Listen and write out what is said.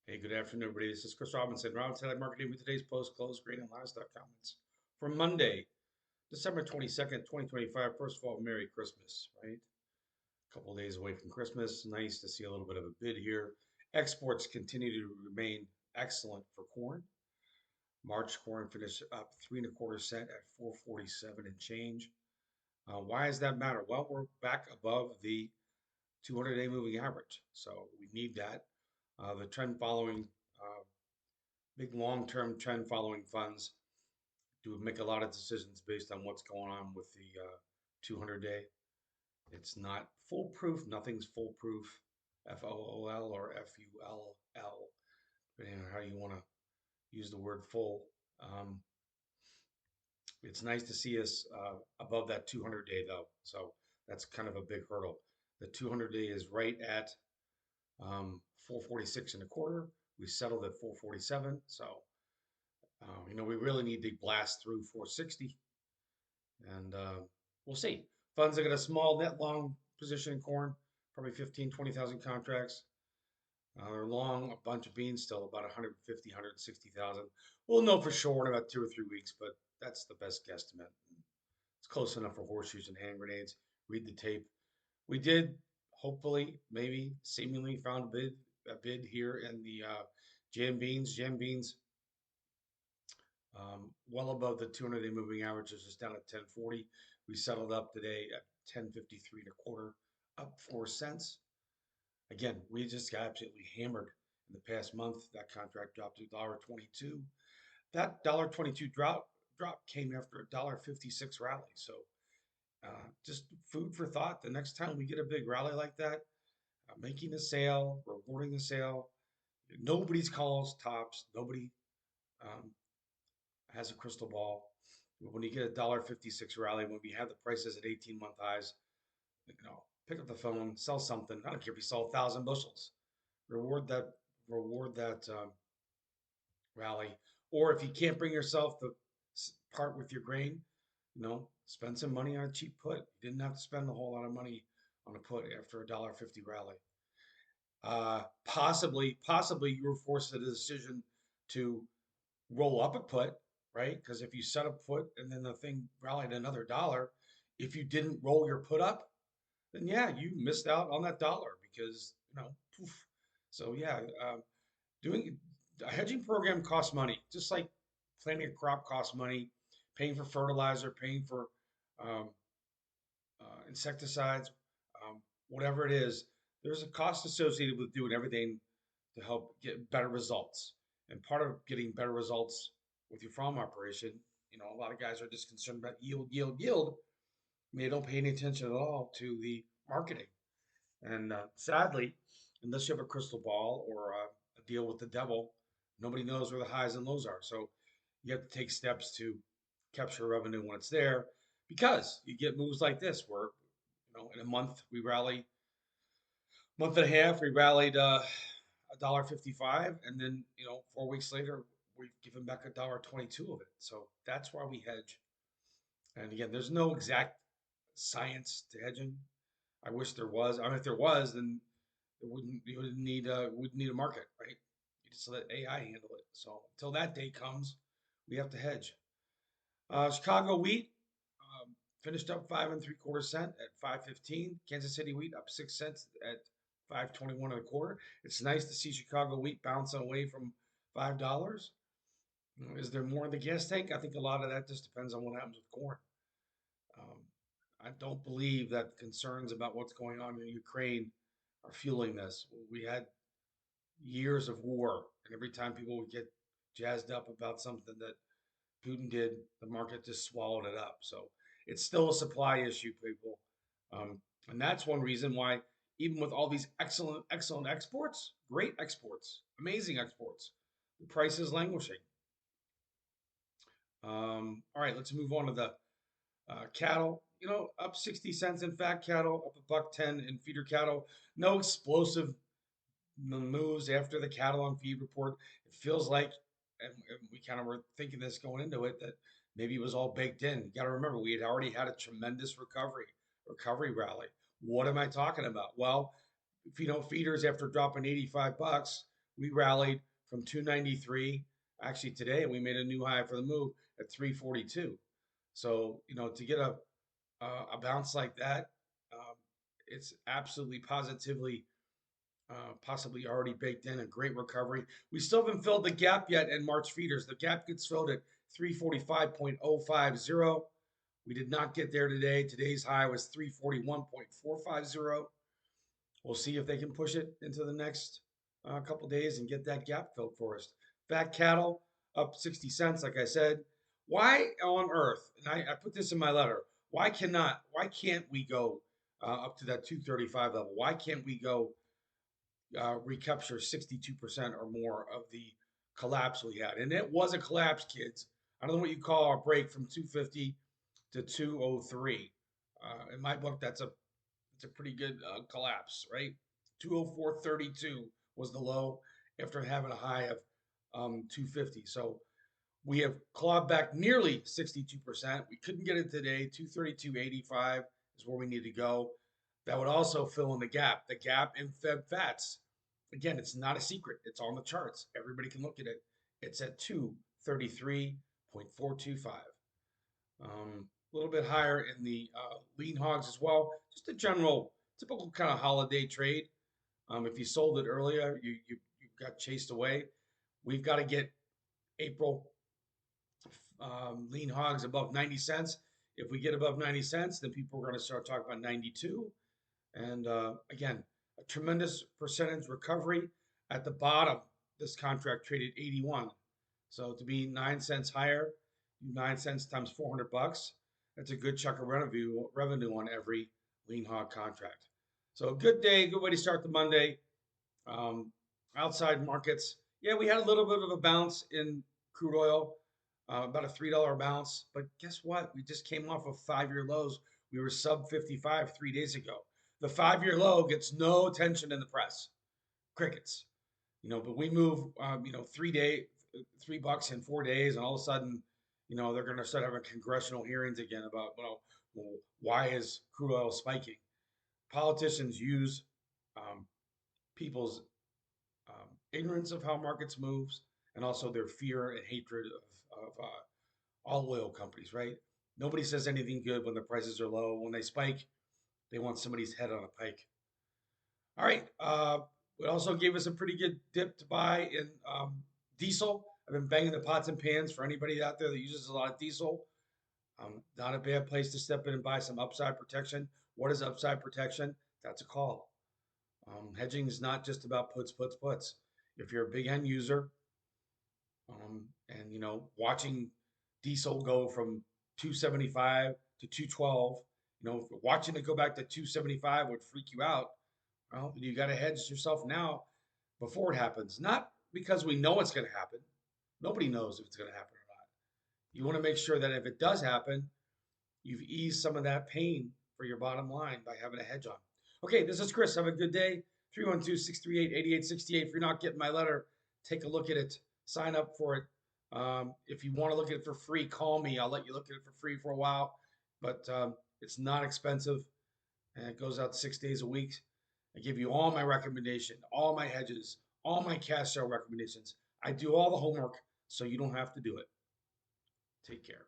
Hey, good afternoon, everybody. This is Chris Robinson, Robinson Marketing with today's post-close grain and livestock comments for Monday, December 22nd, 2025. First of all, Merry Christmas, right? A couple of days away from Christmas. Nice to see a little bit of a bid here. Exports continue to remain excellent for corn. March corn finished up 3.25 cents at 447 and change. Why does that matter? Well, we're back above the 200-day moving average, so we need that. The trend following big long-term trend following funds do make a lot of decisions based on what's going on with the 200-day. It's not foolproof. Nothing's foolproof. FOOL or FULL, depending on how you want to use the word full. Um, it's nice to see us above that 200-day though. So that's kind of a big hurdle. The 200-day is right at 446 and a quarter. We settled at 447. So we really need to blast through 460, and we'll see. Funds that got a small net long position in corn, probably 15, 20,000 contracts. They're long a bunch of beans still, about 150, 160,000. We'll know for sure in about 2 or 3 weeks, but that's the best guesstimate. It's close enough for horseshoes and hand grenades. Read the tape. We did, hopefully, maybe, seemingly found a bid here in the jam beans. Jam beans well above the 200-day moving averages, is down at 1040. We settled up today at 1053 and a quarter, up 4 cents. Again, we just got absolutely hammered in the past month. That contract dropped to $1.22. That $1.22 drop came after a $1.56 rally. So just food for thought. The next time we get a big rally like that, making the sale, rewarding the sale. Nobody's calls tops. Nobody um, has a crystal ball. When you get a $1.56 rally, when we have the prices at 18-month highs, pick up the phone, sell something. I don't care if you sell 1,000 bushels. Reward that rally. Or if you can't bring yourself to part with your grain, spend some money on a cheap put. You didn't have to spend a whole lot of money on a put after a $1.50 rally. Possibly you were forced to the decision to roll up a put, right? Because if you set a put and then the thing rallied another dollar, if you didn't roll your put up, then yeah, you missed out on that dollar because poof. So yeah, doing a hedging program costs money, just like planting a crop costs money, paying for fertilizer, paying for um, insecticides, whatever it is. There's a cost associated with doing everything to help get better results. And part of getting better results with your farm operation, a lot of guys are just concerned about yield, yield, yield. And they don't pay any attention at all to the marketing. And sadly, unless you have a crystal ball or a deal with the devil, nobody knows where the highs and lows are. So you have to take steps to capture revenue when it's there, because you get moves like this where, in a month we rally, month and a half we rallied $1.55, and then 4 weeks later we've given back $1.22 of it. So that's why we hedge. And again, there's no exact science to hedging. I wish there was. I mean, if there was, then you wouldn't need a market, right? You just let AI handle it. So until that day comes, we have to hedge. Chicago wheat finished up 5.75 cents at 5.15. Kansas City wheat up 6 cents at 5.21 and a quarter. It's nice to see Chicago wheat bouncing away from $5. Is there more in the gas tank? I think a lot of that just depends on what happens with corn. Um, I don't believe that concerns about what's going on in Ukraine are fueling this. We had years of war, and every time people would get jazzed up about something that Putin did, the market just swallowed it up. So it's still a supply issue, people. And that's one reason why, even with all these excellent, excellent exports, great exports, amazing exports, the price is languishing. All right, let's move on to the cattle. Up 60 cents in fat cattle, up $1.10 in feeder cattle. No explosive moves after the cattle on feed report. It feels like, and we kind of were thinking this going into it, that maybe it was all baked in. You got to remember, we had already had a tremendous recovery rally. What am I talking about? Well, feeders after dropping $85, We rallied from 293. Actually, today we made a new high for the move at 342. So, to get a bounce like that, um, it's absolutely positively possibly already baked in a great recovery. We still haven't filled the gap yet in March feeders. The gap gets filled at 345.050. We did not get there today. Today's high was 341.450. We'll see if they can push it into the next couple days and get that gap filled for us. Fat cattle up 60 cents, like I said. Why on earth, and I put this in my letter, why can't we go up to that 235 level? Why can't we go recapture 62% or more of the collapse we had? And it was a collapse, kids. I don't know what you call a break from 250 to 203. In my book, it's a pretty good collapse, right? 204.32 was the low after having a high of 250. So we have clawed back nearly 62%. We couldn't get it today. 232.85 is where we need to go. That would also fill in the gap. The gap in Feb Fats. Again, it's not a secret. It's on the charts. Everybody can look at it. It's at 233.425. A little bit higher in the lean hogs as well. Just a general, typical kind of holiday trade. If you sold it earlier, you got chased away. We've got to get April lean hogs above 90 cents. If we get above 90 cents, then people are going to start talking about 92. And again, a tremendous percentage recovery at the bottom. This contract traded 81. So to be 9 cents higher, 9 cents times 400 bucks, that's a good chunk of revenue on every lean hog contract. So a good day, good way to start the Monday. Um, Outside markets, yeah, we had a little bit of a bounce in crude oil, about a $3 bounce. But guess what? We just came off of 5-year lows. We were sub 55 3 days ago. The 5-year low gets no attention in the press. Crickets. But we move, $3 in 4 days, and all of a sudden, they're going to start having congressional hearings again about, why is crude oil spiking? Politicians use um, people's ignorance of how markets moves and also their fear and hatred of all oil companies, right? Nobody says anything good when the prices are low. When they spike, they want somebody's head on a pike. All right. It also gave us a pretty good dip to buy in diesel. I've been banging the pots and pans for anybody out there that uses a lot of diesel. Not a bad place to step in and buy some upside protection. What is upside protection? That's a call. Hedging is not just about puts. If you're a big end user, and watching diesel go from 275 to 212, watching it go back to 275 would freak you out. Well, you got to hedge yourself now before it happens. Not because we know it's going to happen. Nobody knows if it's going to happen or not. You want to make sure that if it does happen, you've eased some of that pain for your bottom line by having a hedge on. Okay, this is Chris. Have a good day. 312-638-8868. If you're not getting my letter, take a look at it. Sign up for it. If you want to look at it for free, call me. I'll let you look at it for free for a while. But it's not expensive, and it goes out 6 days a week. I give you all my recommendation, all my hedges, all my cash sale recommendations. I do all the homework so you don't have to do it. Take care.